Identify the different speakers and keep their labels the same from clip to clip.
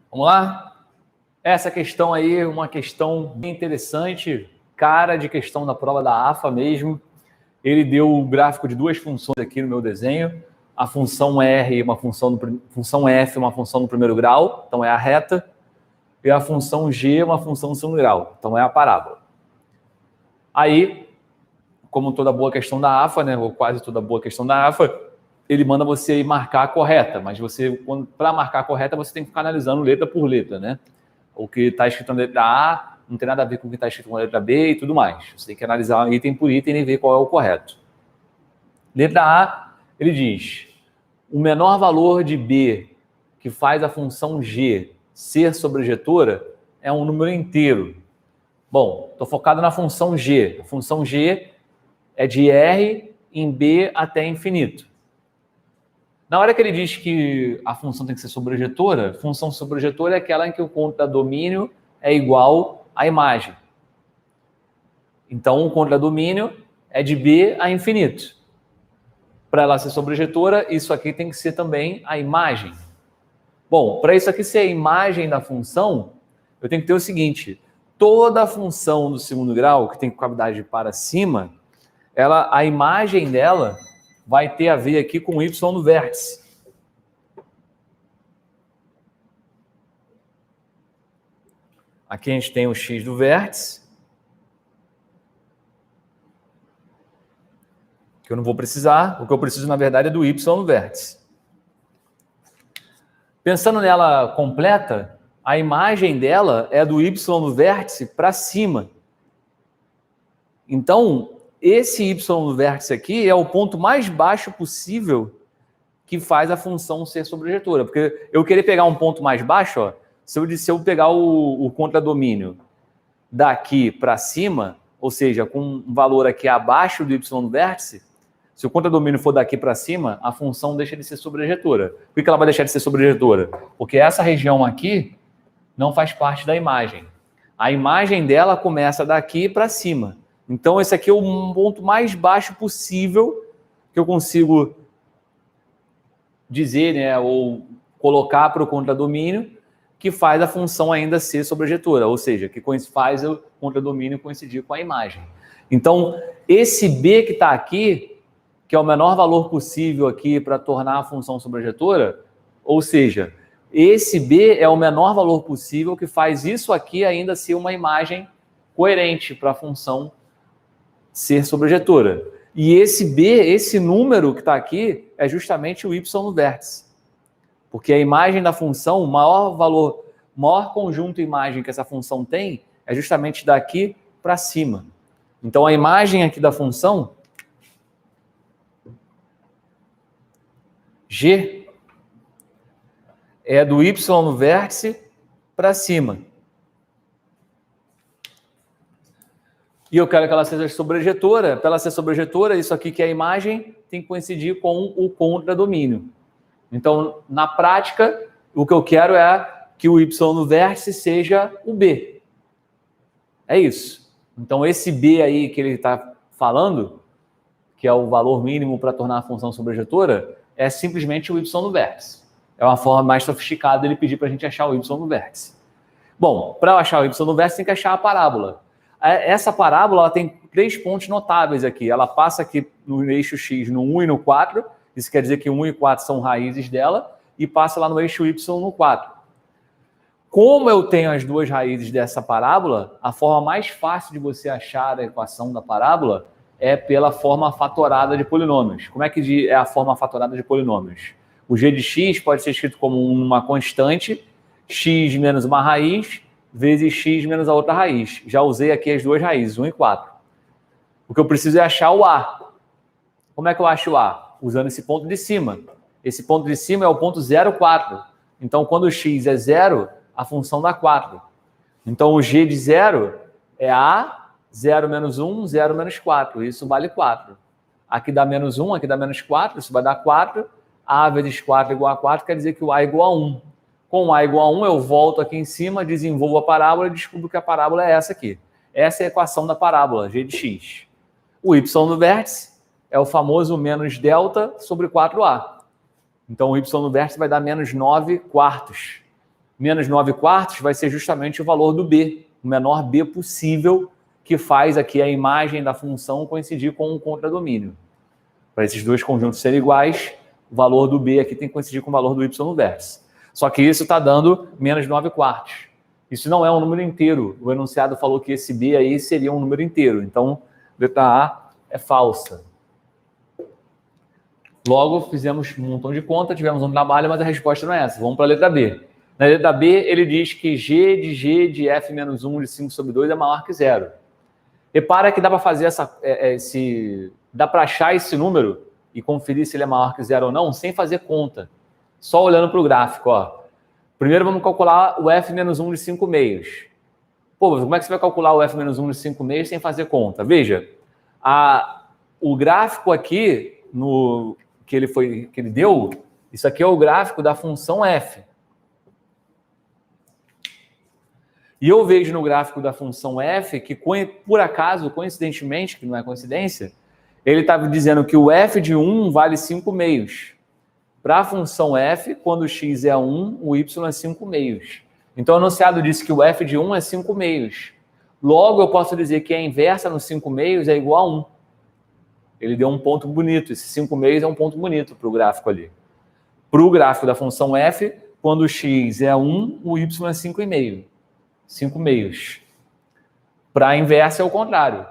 Speaker 1: Vamos lá? Essa questão aí é uma questão bem interessante, cara de questão da prova da AFA mesmo. Ele deu o gráfico de duas funções aqui no meu desenho. A função R, função F, uma função no primeiro grau, então é a reta. E a função G, uma função no segundo grau, então é a parábola. Aí, como toda boa questão da AFA, né, ou quase toda boa questão da AFA, ele manda você marcar a correta, mas você, para marcar a correta, você tem que ficar analisando letra por letra, né? O que está escrito na letra A não tem nada a ver com o que está escrito na letra B e tudo mais. Você tem que analisar item por item e ver qual é o correto. Letra A, ele diz: o menor valor de B que faz a função G ser sobrejetora é um número inteiro. Bom, estou focado na função G. A função G é de R em B até infinito. Na hora que ele diz que a função tem que ser sobrejetora, função sobrejetora é aquela em que o contradomínio é igual à imagem. Então, o contradomínio é de B a infinito. Para ela ser sobrejetora, isso aqui tem que ser também a imagem. Bom, para isso aqui ser a imagem da função, eu tenho que ter o seguinte: toda a função do segundo grau, que tem cavidade para cima, a imagem dela vai ter a ver aqui com o y no vértice. Aqui a gente tem o x do vértice, que eu não vou precisar. O que eu preciso, na verdade, é do y no vértice. Pensando nela completa, a imagem dela é do y no vértice para cima. Então, esse y no vértice aqui é o ponto mais baixo possível que faz a função ser sobrejetora. Porque eu querer pegar um ponto mais baixo, ó, se eu pegar o contradomínio daqui para cima, ou seja, com um valor aqui abaixo do y no vértice, se o contradomínio for daqui para cima, a função deixa de ser sobrejetora. Por que ela vai deixar de ser sobrejetora? Porque essa região aqui não faz parte da imagem. A imagem dela começa daqui para cima. Então, esse aqui é o ponto mais baixo possível que eu consigo dizer, né, ou colocar para o contradomínio, que faz a função ainda ser sobrejetora, ou seja, que faz o contradomínio coincidir com a imagem. Então, esse B que está aqui, que é o menor valor possível aqui para tornar a função sobrejetora, ou seja, esse B é o menor valor possível que faz isso aqui ainda ser uma imagem coerente para a função ser sobrejetora. E esse B, esse número que está aqui, é justamente o y no vértice. Porque a imagem da função, o maior conjunto imagem que essa função tem, é justamente daqui para cima. Então, a imagem aqui da função, G, é do y no vértice para cima. E eu quero que ela seja sobrejetora. Para ela ser sobrejetora, isso aqui que é a imagem tem que coincidir com o contradomínio. Então, na prática, o que eu quero é que o y no vértice seja o B. É isso. Então, esse B aí que ele está falando, que é o valor mínimo para tornar a função sobrejetora, é simplesmente o y no vértice. É uma forma mais sofisticada dele pedir para a gente achar o y no vértice. Bom, para eu achar o y no vértice, tem que achar a parábola. Essa parábola ela tem 3 pontos notáveis aqui. Ela passa aqui no eixo x no 1 e no 4. Isso quer dizer que 1 e 4 são raízes dela. E passa lá no eixo y no 4. Como eu tenho as duas raízes dessa parábola, a forma mais fácil de você achar a equação da parábola é pela forma fatorada de polinômios. Como é que é a forma fatorada de polinômios? O g de x pode ser escrito como uma constante, x menos uma raiz, vezes x menos a outra raiz. Já usei aqui as duas raízes, 1 e 4. O que eu preciso é achar o A. Como é que eu acho o A? Usando esse ponto de cima. Esse ponto de cima é o ponto 0, 4. Então, quando o x é 0, a função dá 4. Então, o g de 0 é A, 0 menos 1, 0 menos 4. Isso vale 4. Aqui dá menos 1, aqui dá menos 4. Isso vai dar 4. A vezes 4 igual a 4 quer dizer que o A é igual a 1. Com A igual a 1, eu volto aqui em cima, desenvolvo a parábola e descubro que a parábola é essa aqui. Essa é a equação da parábola, g de x. O y no vértice é o famoso menos delta sobre 4a. Então, o y no vértice vai dar menos 9 quartos. menos 9/4 vai ser justamente o valor do b, o menor b possível, que faz aqui a imagem da função coincidir com o contradomínio. Para esses dois conjuntos serem iguais, o valor do b aqui tem que coincidir com o valor do y no vértice. Só que isso está dando menos 9/4. Isso não é um número inteiro. O enunciado falou que esse b aí seria um número inteiro. Então, letra A é falsa. Logo, fizemos um montão de conta, tivemos um trabalho, mas a resposta não é essa. Vamos para a letra B. Na letra B, ele diz que g de f menos 1 de 5/2 é maior que zero. Repara que dá para fazer dá para achar esse número e conferir se ele é maior que zero ou não, sem fazer conta. Só olhando para o gráfico, ó. Primeiro vamos calcular o f menos 1 de 5/2. Pô, como é que você vai calcular o f menos 1 de 5/2 sem fazer conta? Veja, o gráfico aqui, que ele deu, isso aqui é o gráfico da função f. E eu vejo no gráfico da função f que, por acaso, coincidentemente, que não é coincidência, ele estava dizendo que o f de 1 vale 5/2. Para a função f, quando x é 1, o y é 5/2. Então, o enunciado disse que o f de 1 é 5/2. Logo, eu posso dizer que a inversa no 5/2 é igual a 1. Ele deu um ponto bonito. Esse 5/2 é um ponto bonito para o gráfico ali. Para o gráfico da função f, quando x é 1, o y é 5,5. 5/2. Para a inversa é o contrário.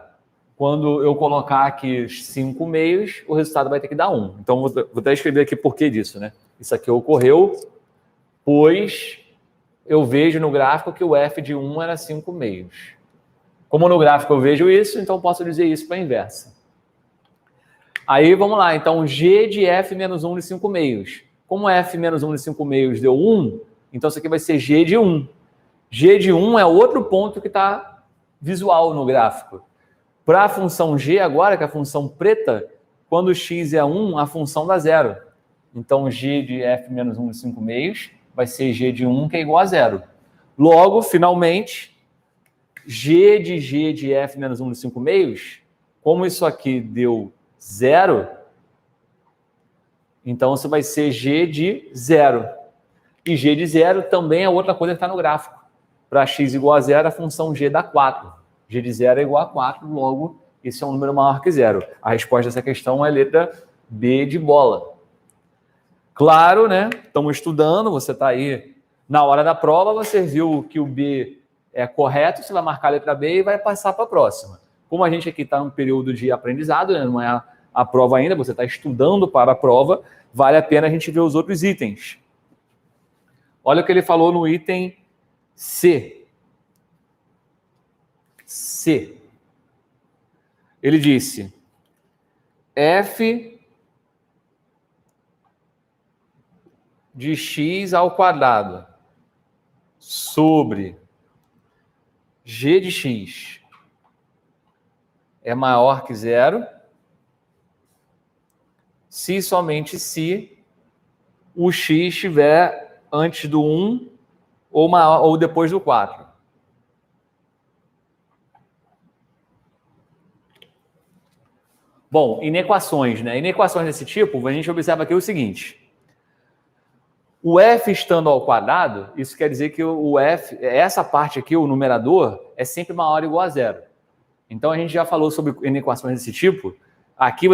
Speaker 1: Quando eu colocar aqui 5/2, o resultado vai ter que dar 1. Então, vou até escrever aqui por que disso, né? Isso aqui ocorreu, pois eu vejo no gráfico que o f de 1 era 5/2. Como no gráfico eu vejo isso, então posso dizer isso para a inversa. Aí, vamos lá. Então, g de f menos 1 de 5/2. Como f menos 1 de 5/2 deu 1, então isso aqui vai ser g de 1. G de 1 é outro ponto que está visual no gráfico. Para a função g agora, que é a função preta, quando x é 1, a função dá 0. Então, g de f menos 1 de 5/2 vai ser g de 1, que é igual a 0. Logo, finalmente, g de f menos 1 de 5/2, como isso aqui deu 0, então isso vai ser g de 0. E g de 0 também é outra coisa que está no gráfico. Para x igual a 0, a função g dá 4. G de 0 é igual a 4, logo, esse é um número maior que 0. A resposta dessa questão é a letra B de bola. Claro, né? Estamos estudando, você está aí na hora da prova, você viu que o B é correto, você vai marcar a letra B e vai passar para a próxima. Como a gente aqui está num período de aprendizado, né? Não é a prova ainda, você está estudando para a prova, vale a pena a gente ver os outros itens. Olha o que ele falou no item C. C. Ele disse: f de x ao quadrado sobre g de x é maior que 0 se somente se o x estiver antes do 1 ou depois do 4. Bom, inequações, né? Inequações desse tipo, a gente observa aqui o seguinte: o f estando ao quadrado, isso quer dizer que o f, essa parte aqui, o numerador, é sempre maior ou igual a 0. Então, a gente já falou sobre inequações desse tipo. Aqui,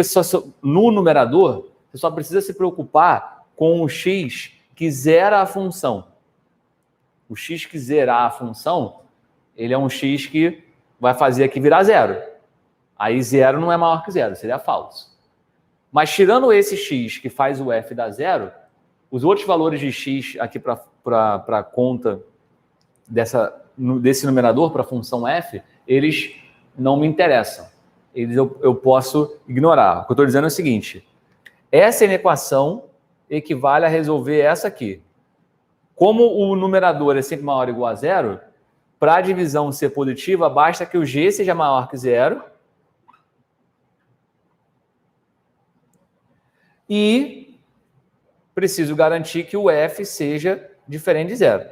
Speaker 1: no numerador, você só precisa se preocupar com o x que zera a função. O x que zerar a função, ele é um x que vai fazer aqui virar 0. Aí 0 não é maior que 0, seria falso. Mas tirando esse x que faz o f dar 0, os outros valores de x aqui para a conta desse numerador, para a função f, eles não me interessam. Eles eu posso ignorar. O que eu estou dizendo é o seguinte: essa inequação equivale a resolver essa aqui. Como o numerador é sempre maior ou igual a 0, para a divisão ser positiva, basta que o g seja maior que 0 e preciso garantir que o f seja diferente de 0.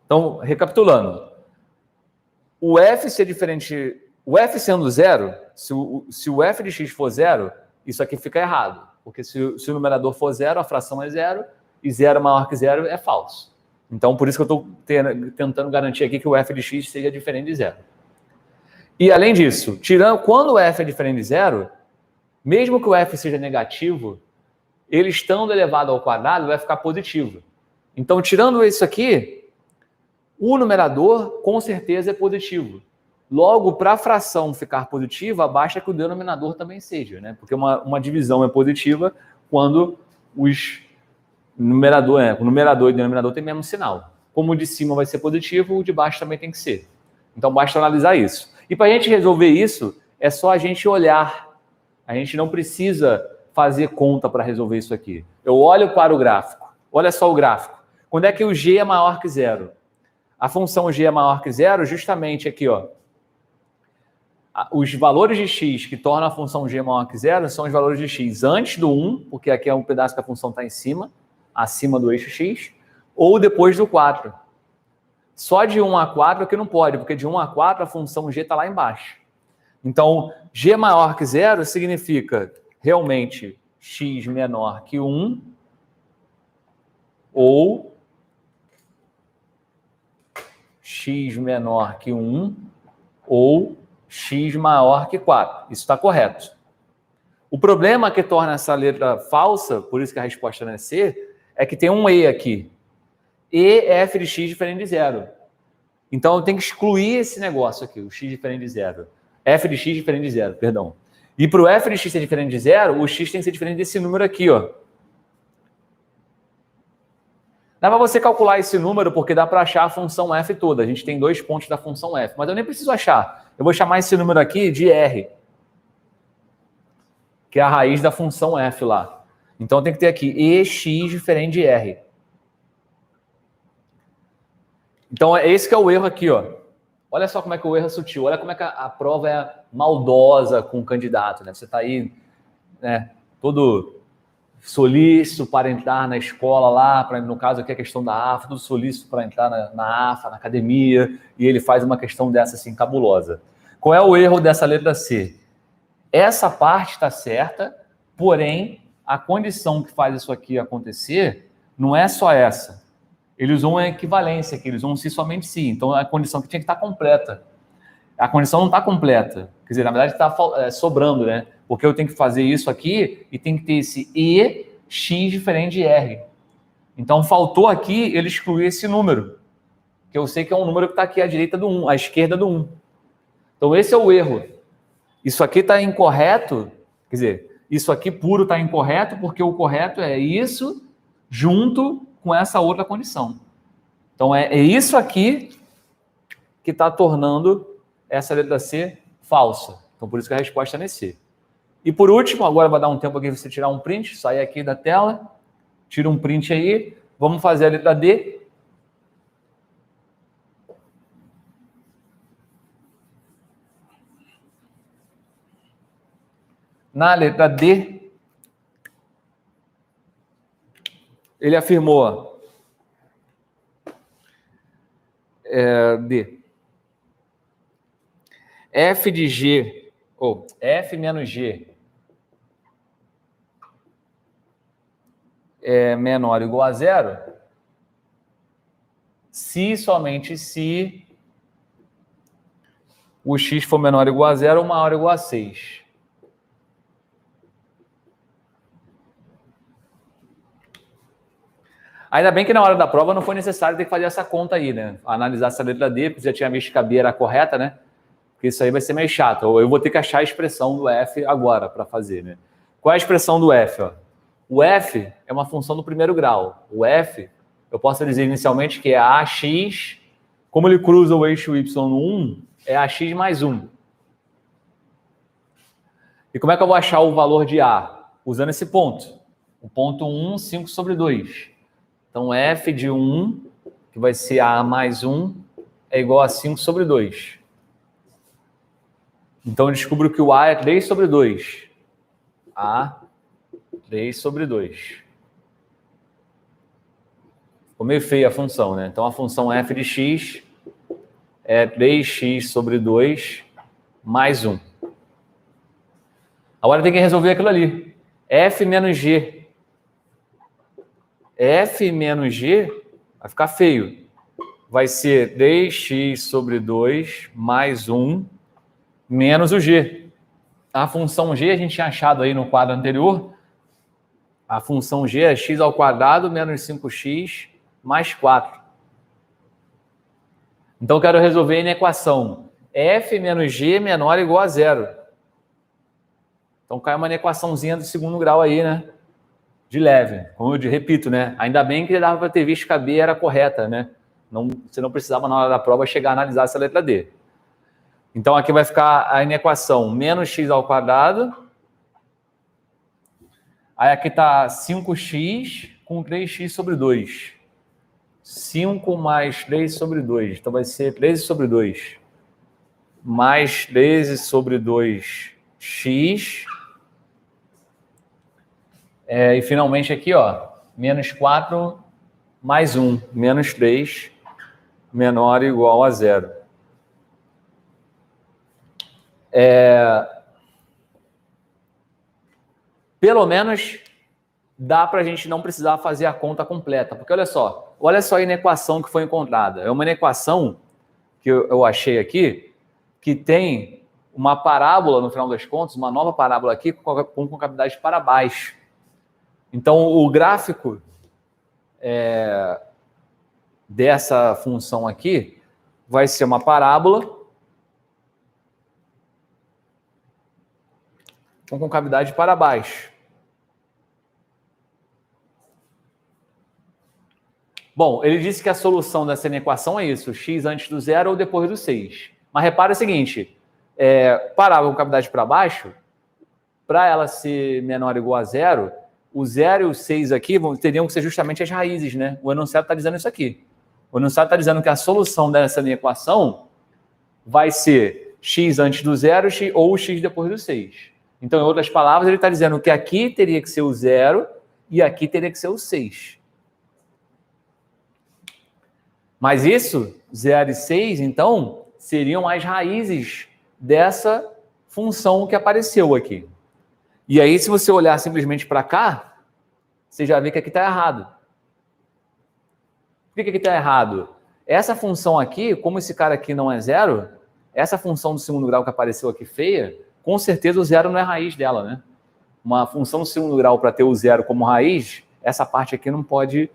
Speaker 1: Então, recapitulando, o f ser diferente, o f sendo 0, se o f de x for 0, isso aqui fica errado, porque se o numerador for 0, a fração é 0, e 0 maior que 0 é falso. Então, por isso que eu estou tentando garantir aqui que o f de x seja diferente de 0. E, além disso, quando o f é diferente de 0, mesmo que o f seja negativo, ele estando elevado ao quadrado vai ficar positivo. Então, tirando isso aqui, o numerador com certeza é positivo. Logo, para a fração ficar positiva, basta que o denominador também seja, né? Porque uma divisão é positiva quando o numerador e denominador têm o mesmo sinal. Como o de cima vai ser positivo, o de baixo também tem que ser. Então, basta analisar isso. E para a gente resolver isso, é só a gente olhar. A gente não precisa fazer conta para resolver isso aqui. Eu olho para o gráfico. Olha só o gráfico. Quando é que o g é maior que 0? A função g é maior que 0, justamente aqui, ó. Os valores de x que tornam a função g maior que 0 são os valores de x antes do 1, porque aqui é um pedaço que a função está em cima, acima do eixo x, ou depois do 4. Só de 1 a 4 aqui não pode, porque de 1 a 4 a função g está lá embaixo. Então, g maior que 0 significa realmente x menor que 1 ou x menor que 1 ou x maior que 4. Isso está correto. O problema que torna essa letra falsa, por isso que a resposta não é C, é que tem um E aqui. E é f de x diferente de 0. Então, eu tenho que excluir esse negócio aqui, o x diferente de 0. F de x diferente de 0, perdão. E para o f de x ser diferente de 0, o x tem que ser diferente desse número aqui, ó. Dá para você calcular esse número porque dá para achar a função f toda. A gente tem 2 pontos da função f, mas eu nem preciso achar. Eu vou chamar esse número aqui de r, que é a raiz da função f lá. Então tem que ter aqui ex diferente de r. Então esse que é o erro aqui, ó. Olha só como é que o erro é sutil. Olha como é que a prova é maldosa com o candidato, né? Você está aí, né, todo solícito para entrar na escola lá, no caso aqui a questão da AFA, tudo solícito para entrar na AFA, na academia, e ele faz uma questão dessa assim, cabulosa. Qual é o erro dessa letra C? Essa parte está certa, porém, a condição que faz isso aqui acontecer não é só essa. Eles usam a equivalência aqui, eles usam se somente se. Então, a condição que tinha que estar completa. A condição não está completa. Quer dizer, na verdade, está sobrando, né? Porque eu tenho que fazer isso aqui e tem que ter esse E, X diferente de R. Então, faltou aqui ele excluir esse número, que eu sei que é um número que está aqui à direita do 1, à esquerda do 1. Então, esse é o erro. Isso aqui está incorreto, quer dizer, isso aqui puro está incorreto, porque o correto é isso junto com essa outra condição. Então, é isso aqui que está tornando essa letra C falsa. Então, por isso que a resposta é C. E por último, agora vai dar um tempo aqui você tirar um print, sair aqui da tela, tira um print aí, vamos fazer a letra D. Na letra D, ele afirmou D. F de G, ou F menos G, é menor ou igual a 0, se somente se o x for menor ou igual a 0 ou maior ou igual a 6. Ainda bem que na hora da prova não foi necessário ter que fazer essa conta aí, né? Analisar essa letra D, porque você já tinha visto que a B era correta, né? Porque isso aí vai ser meio chato. Ou eu vou ter que achar a expressão do F agora para fazer, né? Qual é a expressão do F? Ó? O F é uma função do primeiro grau. O F, eu posso dizer inicialmente que é AX, como ele cruza o eixo Y no 1, é AX mais 1. E como é que eu vou achar o valor de A? Usando esse ponto. O ponto 1, 5 sobre 2. Então, F de 1, que vai ser A mais 1, é igual a 5 sobre 2. Então, eu descubro que o A é 3 sobre 2. A, 3 sobre 2. Ficou meio feia a função, né? Então, a função f de x é 3x sobre 2 mais 1. Agora tem que resolver aquilo ali. F menos g. F menos G vai ficar feio. Vai ser 3x sobre 2 mais 1 menos o G. A função G a gente tinha achado aí no quadro anterior. A função G é x ao quadrado menos 5x mais 4. Então, eu quero resolver na equação F menos G menor ou igual a zero. Então, cai uma equaçãozinha do segundo grau aí, né? De leve. Como eu repito, né? Ainda bem que dava para ter visto que a B era correta, né? Você não precisava, na hora da prova, chegar a analisar essa letra D. Então, aqui vai ficar a equação menos x ao quadrado. Aí aqui está 5x com 3x sobre 2. 5 mais 3 sobre 2. Então, vai ser 13 sobre 2. Mais 13 sobre 2x. E finalmente aqui, ó, menos 4 mais 1. Menos 3 menor ou igual a zero. Pelo menos dá para a gente não precisar fazer a conta completa. Porque olha só a inequação que foi encontrada. É uma inequação que eu achei aqui, que tem uma parábola, no final das contas, uma nova parábola aqui com concavidade para baixo. Então, o gráfico dessa função aqui vai ser uma parábola com concavidade para baixo. Bom, ele disse que a solução dessa equação é isso, x antes do zero ou depois do 6. Mas repara o seguinte, parábola com concavidade para baixo, para ela ser menor ou igual a zero, o 0 e o 6 aqui teriam que ser justamente as raízes, né? O enunciado está dizendo isso aqui. O enunciado está dizendo que a solução dessa minha equação vai ser x antes do zero ou x depois do 6. Então, em outras palavras, ele está dizendo que aqui teria que ser o 0 e aqui teria que ser o 6. Mas isso, 0 e 6, então, seriam as raízes dessa função que apareceu aqui. E aí, se você olhar simplesmente para cá, você já vê que aqui está errado. Por que aqui está errado? Essa função aqui, como esse cara aqui não é zero, essa função do segundo grau que apareceu aqui feia, com certeza o zero não é raiz dela, né? Uma função do segundo grau para ter o zero como raiz, essa parte aqui não pode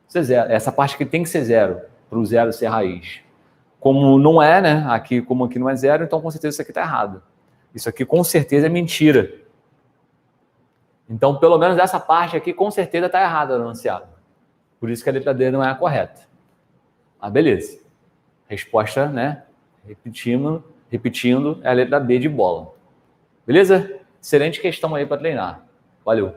Speaker 1: ser zero. Essa parte aqui tem que ser zero, para o zero ser raiz. Como não é, né? Como aqui não é zero, então com certeza isso aqui está errado. Isso aqui com certeza é mentira. Então, pelo menos essa parte aqui, com certeza, está errada no enunciado. Por isso que a letra D não é a correta. Ah, beleza. Resposta, né? Repetindo, é a letra B de bola. Beleza? Excelente questão aí para treinar. Valeu.